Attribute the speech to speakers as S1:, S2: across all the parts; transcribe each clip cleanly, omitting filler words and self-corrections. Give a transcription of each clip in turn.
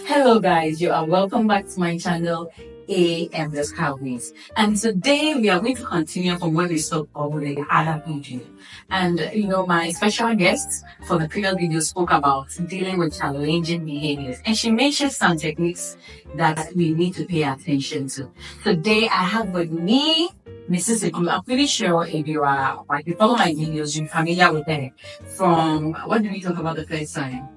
S1: Hello guys, you are welcome back to my channel AM the Scoutmates. And today we are going to continue from where we stopped off with the other video. And my special guest for the previous video spoke about dealing with challenging behaviors. And she mentioned some techniques that we need to pay attention to. Today I have with me Mrs. Iku. I'm pretty sure if you are like you follow my videos, you're familiar with her. From what did we talk about the first time?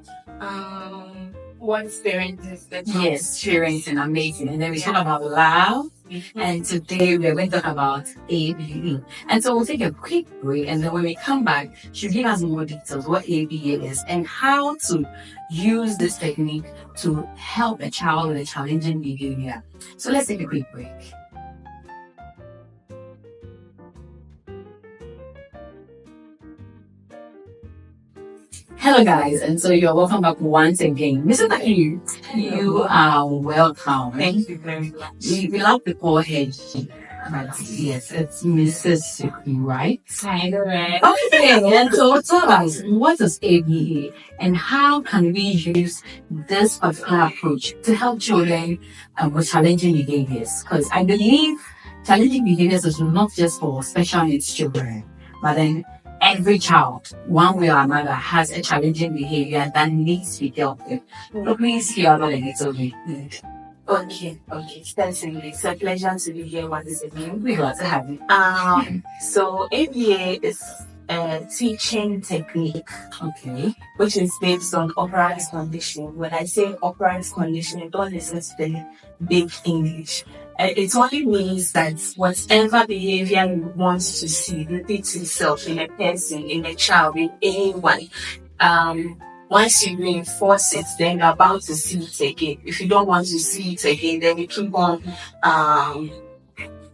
S2: Once parents is the
S1: Yes, parenting, amazing. And then we talk about love. And today we're going to talk about ABA. And so we'll take a quick break. And then when we come back, she'll give us more details what ABA is and how to use this technique to help a child with a challenging behavior. So let's take a quick break. Hello guys, and so you're welcome back once again. Mrs. Tayu, you are welcome.
S2: Thank you very much.
S1: We love to call her she, but yes, it's Mrs. Siku, right?
S2: Right.
S1: Okay, and so tell us, what is ABA and how can we use this particular approach to help children with challenging behaviors? Because I believe challenging behaviors is not just for special needs children, but then every child, one way or another, has a challenging behavior that needs to be dealt with. So please hear about a little bit.
S2: Okay. Certainly. It's a pleasure to be here once again.
S1: We're glad to have you.
S2: So ABA is a teaching technique,
S1: Okay.
S2: which is based on operant conditioning. When I say operant conditioning, don't listen to the big English. It only means that whatever behavior you want to see repeat itself in a person, in a child, in anyone, once you reinforce it, then you're about to see it again. If you don't want to see it again, then you keep on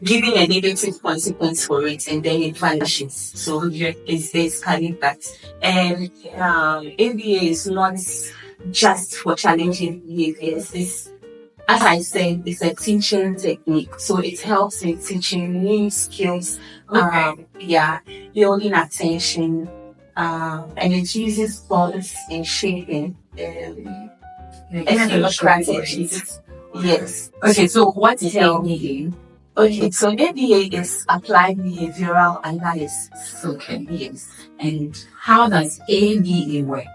S2: giving a negative consequence for it, and then it vanishes. So it's basically that. And ABA is not just for challenging behaviors. As I said, it's a teaching technique. So it helps in teaching new skills, building attention, and it uses forms in shaping strategies. Yes.
S1: Okay, so what is ABA?
S2: Okay, so ABA is applied behavioral analysis.
S1: Okay.
S2: Yes.
S1: And how does ABA work?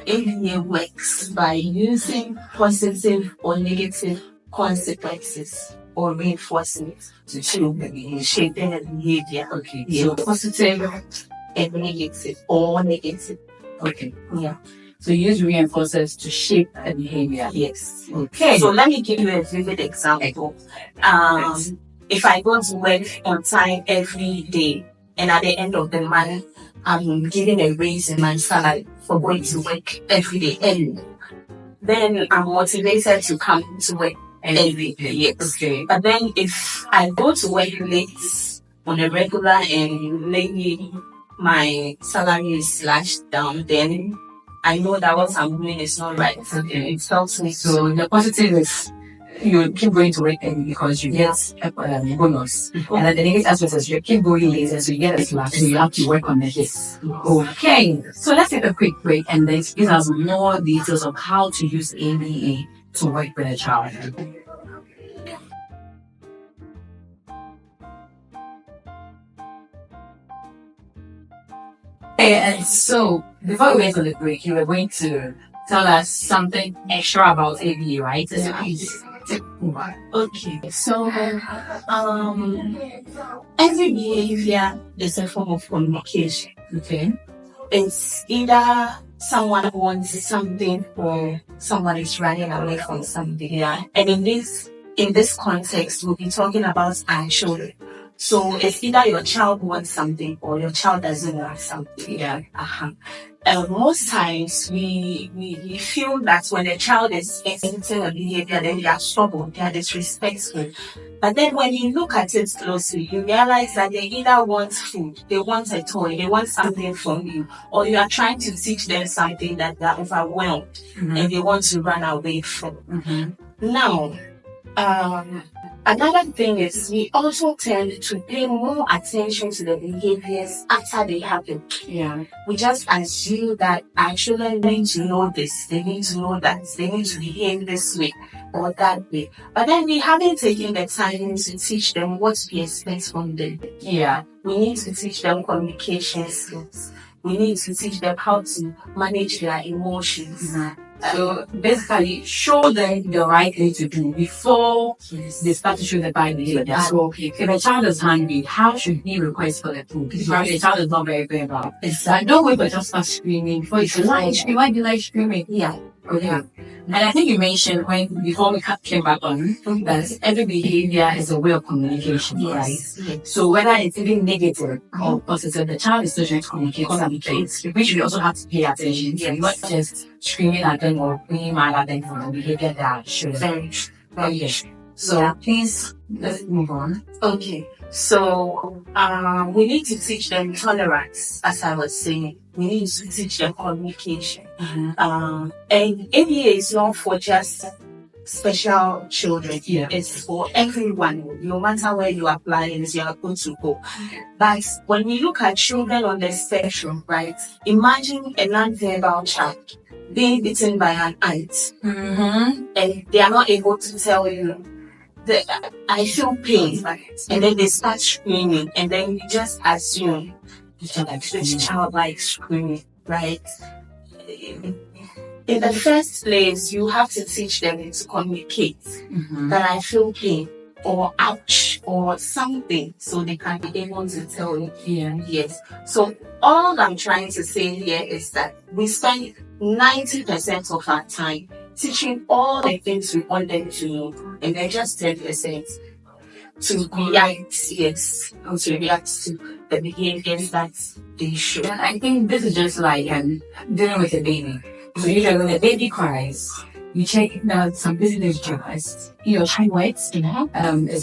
S2: ABA works by using positive or negative consequences or reinforcements to shape their behavior.
S1: Okay,
S2: Yeah.
S1: so positive.
S2: And negative or negative.
S1: Okay.
S2: Yeah.
S1: So you use reinforcers to shape a behavior.
S2: Yes.
S1: Okay.
S2: So let me give you a vivid example. If I go to work on time every day, and at the end of the month, I'm giving a raise in my salary for going to work every day early, then I'm motivated to come to work every day. Yes.
S1: Okay.
S2: But then if I go to work late on a regular and maybe my salary is slashed down, then I know that what I'm doing is not right.
S1: Okay.
S2: It helps me
S1: So the positive is you keep going to work early because you get a bonus. And then the negative aspect is you keep going late and so you get a slack. So you have to work on it. Okay. So let's take a quick break and then give us more details of how to use ABA to work with a child. And so before we went on the break, you were going to tell us something extra about ABA, right? So please take over.
S2: Okay, so every behavior is a form of communication.
S1: Okay.
S2: It's either someone wants something or someone is running away from something.
S1: Yeah.
S2: And in this context, we'll be talking about our children. So it's either your child wants something or your child doesn't want something.
S1: Yeah.
S2: Most times we feel that when a child is exhibiting a behavior, then they are stubborn, they are disrespectful. But then when you look at it closely, you realize that they either want food, they want a toy, they want something from you, or you are trying to teach them something that they are overwhelmed and they want to run away from.
S1: Mm-hmm.
S2: Now, Another thing is we also tend to pay more attention to the behaviors after they happen.
S1: Yeah.
S2: We just assume that our children need to know this, they need to know that, they need to behave this way or that way. But then we haven't taken the time to teach them what we expect from them.
S1: Yeah.
S2: We need to teach them communication skills. We need to teach them how to manage their emotions.
S1: So basically, show them the right thing to do before they start to show the bad behavior. So if a child is hungry, how should he request for the food? If the child is not very good about it. So don't wait for just start screaming. Before you say, why do you like screaming?
S2: Yeah.
S1: Okay. And I think you mentioned before we came back on that every behavior is a way of communication, right?
S2: Yes.
S1: So whether it's even negative or positive, the child is still trying to communicate some things, which we also have to pay attention to, not just screaming at them or being mad at them for the behavior that should.
S2: Very true.
S1: Okay. So please, let's move on.
S2: Okay. So we need to teach them tolerance, as I was saying. We need to teach them communication. And ABA is not for just special children.
S1: Yeah.
S2: It's for everyone. No matter where you apply it, you are good to go. But when we look at children on the spectrum, right? Imagine a non-verbal child being bitten by an ant, and they are not able to tell you that I feel pain, and then they start screaming, and then you just assume this child likes screaming, right? In the first place, you have to teach them to communicate that I feel pain or ouch or something, so they can be able to tell you. Yes. So all I'm trying to say here is that we spend 90% of our time teaching all the things we want them to know, and then just 10% to react, to react to the behaviors that they show.
S1: And I think this is just like dealing with a baby. So usually when a baby cries, you check now some business journalists. He or she wet, is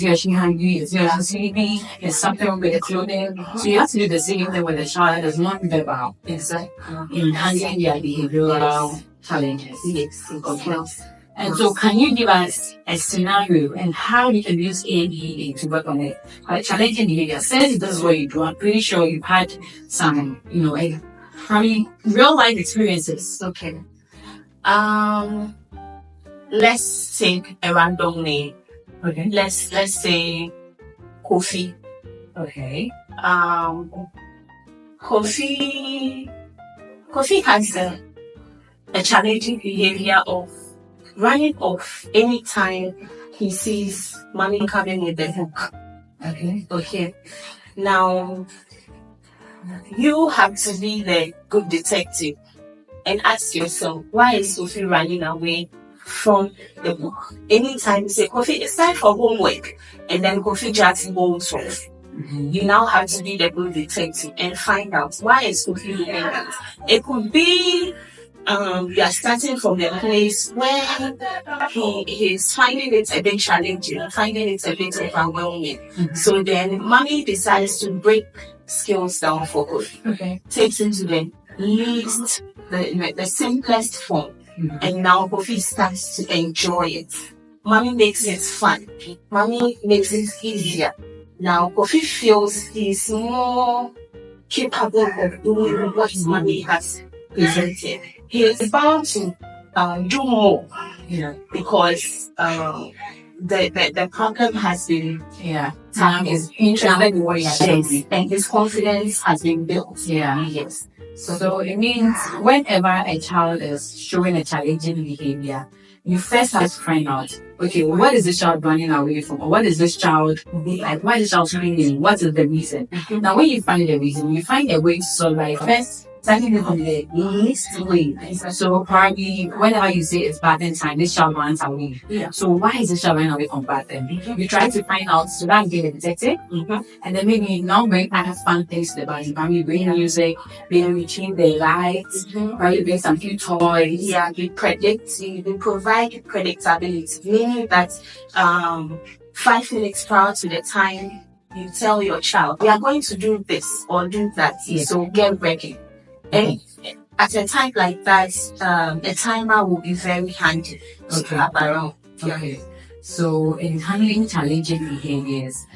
S1: he or she hungry, is he or she sleepy, is something wrong with the clothing. So you have to do the same thing with a child that is not verbal.
S2: Exactly.
S1: In handling their behavioral challenges.
S2: Yes.
S1: Okay. And so can you give us a scenario and how you can use ABA to work on it? Challenging behavior. Since this is what you do, I'm pretty sure you've had some, probably real life experiences.
S2: Okay. Let's take a random name.
S1: Okay.
S2: Let's say Kofi.
S1: Okay.
S2: Kofi has a challenging behavior of running off anytime he sees mommy coming with the hook. Okay. Now, you have to be the good detective and ask yourself, why is Sophie running away from the book? Anytime you say, Kofi, it's time for homework, and then Kofi just goes off. You now have to be the good detective and find out why is Kofi doing that. It could be you are starting from the place where he's finding it a bit challenging, finding it a bit overwhelming. So then mommy decides to break skills down for Kofi.
S1: Okay.
S2: Takes him to the least, the simplest form. And now Kofi starts to enjoy it. Mommy makes it fun. Mommy makes it easier. Now Kofi feels he's more capable of doing what mommy has presented. He is bound to do more, because the problem has been
S1: time is interesting,
S2: and his confidence has been built.
S1: Yes. So it means whenever a child is showing a challenging behavior, you first have to find out, okay, what is this child running away from? Or what is this child like? Why is this child screaming? What is the reason? Now, when you find the reason, you find a way to solve it. First, starting from the least way. So probably whenever you say it's bathing time, this child runs away. So why is this child running away from bathing? You try to find out, so that being a detective, and then maybe now bring other fun things to the body. Maybe bring music, maybe change the lights, probably bring some few toys.
S2: You predict, you provide predictability, meaning that 5 minutes prior to the time you tell your child, we are going to do this or do that, so get ready. And at a time like that, a timer will be very handy to have around.
S1: So in handling challenging behaviors,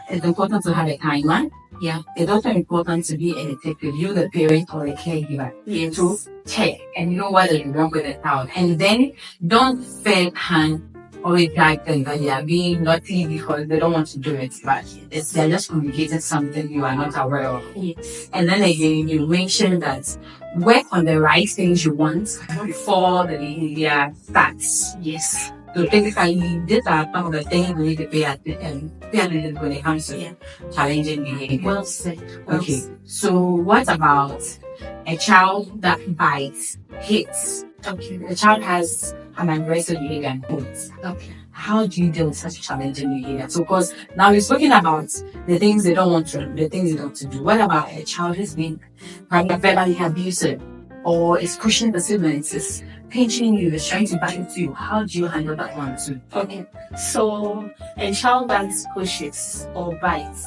S1: it's important to have a timeline.
S2: Yeah.
S1: It's also important to be effective, you the parent or the caregiver,
S2: Yes.
S1: to check and know what is wrong with the child. And then don't third hand always drag them that they are being naughty because they don't want to do it, but they're just communicating something you are not aware of.
S2: Yes.
S1: And then again, you mentioned that work on the right things you want before the behavior starts.
S2: Yes.
S1: So basically, these are some of the things we need to pay attention when it comes to challenging behavior.
S2: Well said. Well
S1: Okay,
S2: said.
S1: so what about a child that bites, hits?
S2: Okay.
S1: The child has an aggressive behavior and hits.
S2: Okay.
S1: How do you deal with such challenging behavior? So, because now we're speaking about the things they don't want to, the things they don't want to do. What about a child who's being verbally abusive, or is pushing the siblings, is pinching you, is trying to bite you? How do you handle that one too?
S2: Okay. So a child that pushes or bites,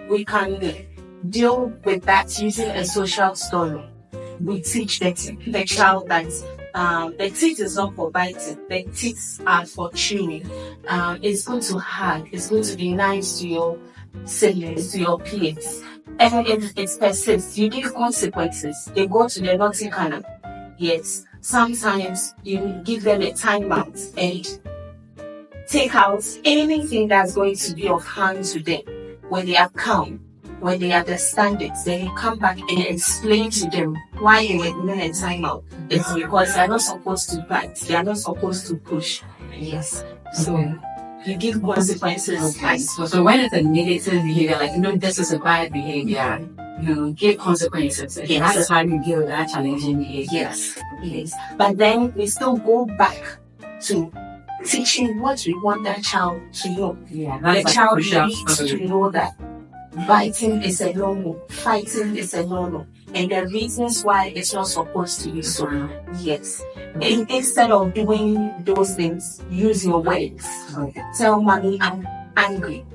S2: we can deal with that using a social story. We teach the child that the teeth is not for biting, the teeth are for chewing. It's going to hug, it's going to be nice to your siblings, to your peers. And if it persists, you give consequences. They go to the naughty corner. Yes. Sometimes you give them a timeout and take out anything that's going to be of harm to them. When they are calm, when they understand it, then you come back and explain to them why you were given a timeout. It's because they are not supposed to bite, they are not supposed to push. Yes. So you give consequences.
S1: Okay. So when it's a negative behavior, like, this is a bad behavior, you give consequences.
S2: Yes.
S1: That is how you deal with that challenging behavior.
S2: Yes. Yes. But then we still go back to teaching what we want that child to know.
S1: Yeah,
S2: The
S1: that's
S2: child
S1: crucial.
S2: needs to know that biting is a no-no, fighting is a no-no, and the reasons why it's not supposed to be so. Yes. Instead of doing those things, use your words.
S1: Okay.
S2: Tell mommy I'm angry.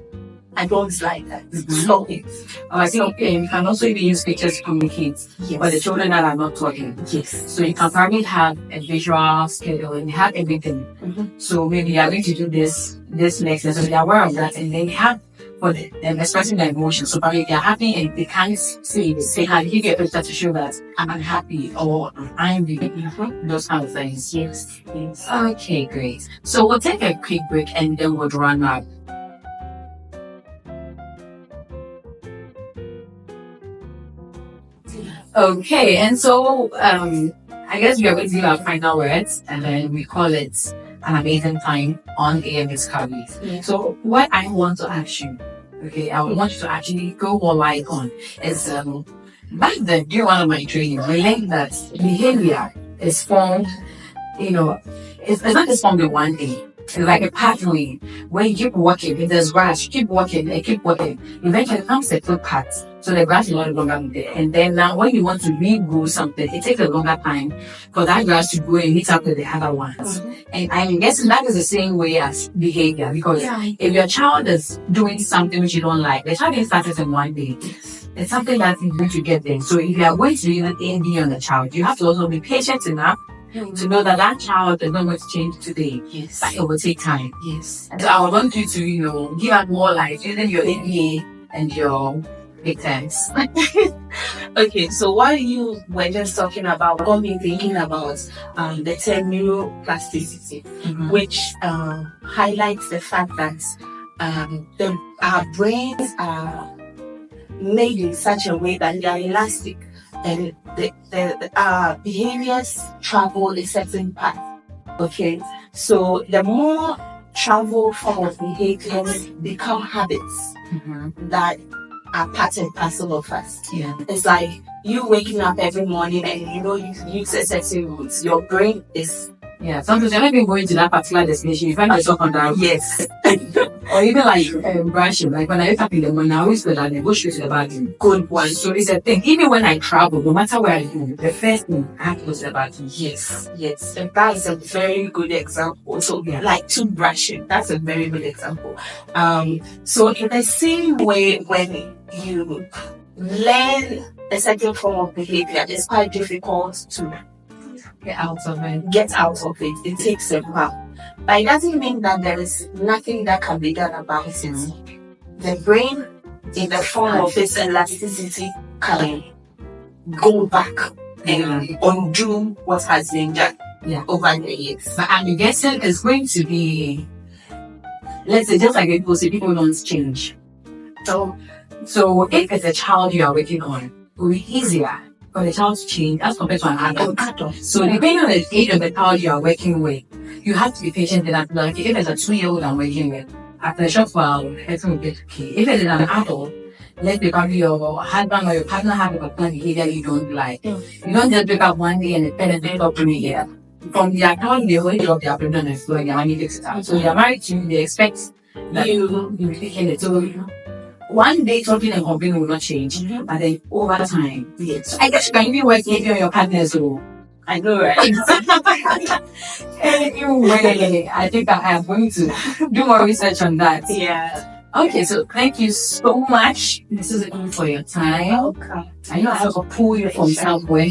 S2: I don't like that.
S1: Mhm.
S2: Stop it.
S1: I think you can also even use pictures to communicate
S2: Yes.
S1: for the children that are not talking.
S2: Yes.
S1: So you can probably have a visual schedule and have everything.
S2: Mhm.
S1: So maybe you are going to do this next, so they're aware of that, and then you have for them expressing their emotions. So probably they're happy and they can't say they can give you a picture to show that I'm unhappy or I'm angry, those kind of things.
S2: Yes. Yes.
S1: Okay, great. So we'll take a quick break and then we'll run up. Okay, and so I guess we are going to give our final words and then we call it an amazing time on AM Discoveries.
S2: Yeah.
S1: So what I want to ask you, okay, I want you to actually go more light on is back then during one of my trainings, we learned that behavior is formed, it's not just formed in one day. It's like a pathway where you keep working. If there's grass, you keep working and keep working. Eventually it comes to a full path. So the grass is no longer there. And then now when you want to regrow something, it takes a longer time for that grass to grow and meet up with the other ones. And I'm guessing that is the same way as behavior, because if your child is doing something which you don't like, the child didn't start it in one day. It's something that is going to get there. So if you are going to even AD on the child, you have to also be patient enough to know that that child is not going to change today.
S2: Yes.
S1: But it will take time.
S2: Yes.
S1: And so I would want you to give out more light using your ABA and your big times.
S2: Okay, so while you were just talking about, got me thinking about the term neuroplasticity, which highlights the fact that our brains are made in such a way that they are elastic, and our behaviors travel a certain path. Okay, so the more travel form of behaviors become habits that are part and parcel of us.
S1: Yeah.
S2: It's like you waking up every morning and you use a certain routes. Your brain is
S1: sometimes you're not even going to that particular destination. You find yourself on that.
S2: yes.
S1: Or even like brushing. Like when I wake up in the morning, I always feel that I go straight to the bathroom.
S2: Good one.
S1: So it's a thing. Even when I travel, no matter where I go, the first thing I have to go to the bathroom.
S2: Yes, yes. And that is a very good example. So like toothbrushing, that's a very good example. So in the same way, when you learn a certain form of behavior, it's quite difficult to
S1: Get out of it.
S2: get out of it. It takes a while. But it doesn't mean that there is nothing that can be done about it. The brain, in the form of its elasticity, can go back and undo what has been done over the years.
S1: But I'm guessing it's going to be, let's say, just like people say, people don't change. So if it's a child you are working on, it will be easier for the child to change as compared to an adult. So depending on the age of the child you are working with, you have to be patient enough. Like if it's a 2-year-old I'm working with, after a short while, it's going to get okay. If it's an adult, let's say probably your husband or your partner have a particular behavior you don't like. You don't just wake up one day and the parents end up doing it. From the account, the whole job they are preparing and flowing, and you fix it out. So they are married to you, they expect that you be taking it. So one day something and complaint will not change, but then over time, so I guess you can even work maybe on your partner's role.
S2: I know, right?
S1: Anyway, I think I am going to do more research on that.
S2: Yeah.
S1: Okay, so thank you so much. This is it for your time.
S2: Okay.
S1: I know I have to pull you from somewhere.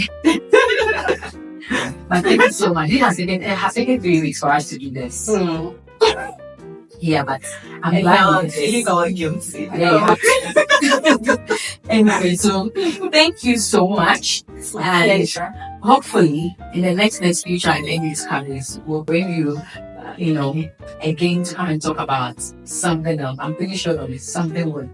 S1: But thank you so much. It has taken 3 weeks for us to do this. Yeah, but I'm glad
S2: you got guilty.
S1: Yeah. Anyway, so thank you so much. And hopefully in the next future and in these careers, we'll bring you, again to come and talk about something else. I'm pretty sure that something will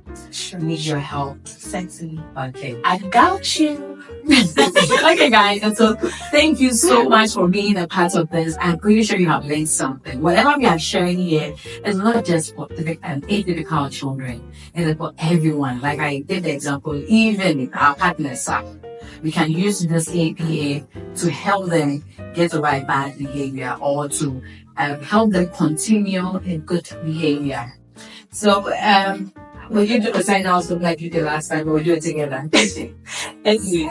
S1: need your help.
S2: Certainly.
S1: Okay.
S2: I got you.
S1: Okay, guys. And so thank you so much for being a part of this. I'm pretty sure you have learned something. Whatever we are sharing here is not just for atypical children. It is for everyone. Like I did the example, even our partners, we can use this APA to help them get over a bad behavior or to help them continue in good behavior. So, will you do the sign out like you did last time, or we'll do it together?
S2: Let's do it.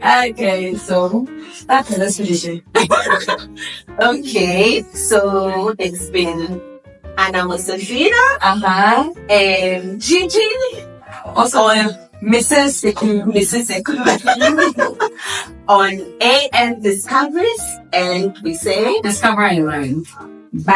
S1: Okay, so let's finish it.
S2: Okay, so it's been Anna Musafina, and Gigi, also Mrs. Seku, on AM Discoveries, and we say
S1: Discover and learn.
S2: bye.